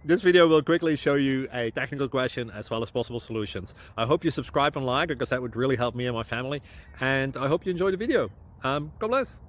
This video will quickly show you a technical question as well as possible solutions. I hope you subscribe and like, because that would really help me and my family. And I hope you enjoy the video. God bless.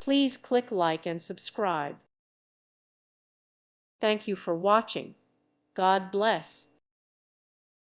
Please click like and subscribe. Thank you for watching. God bless.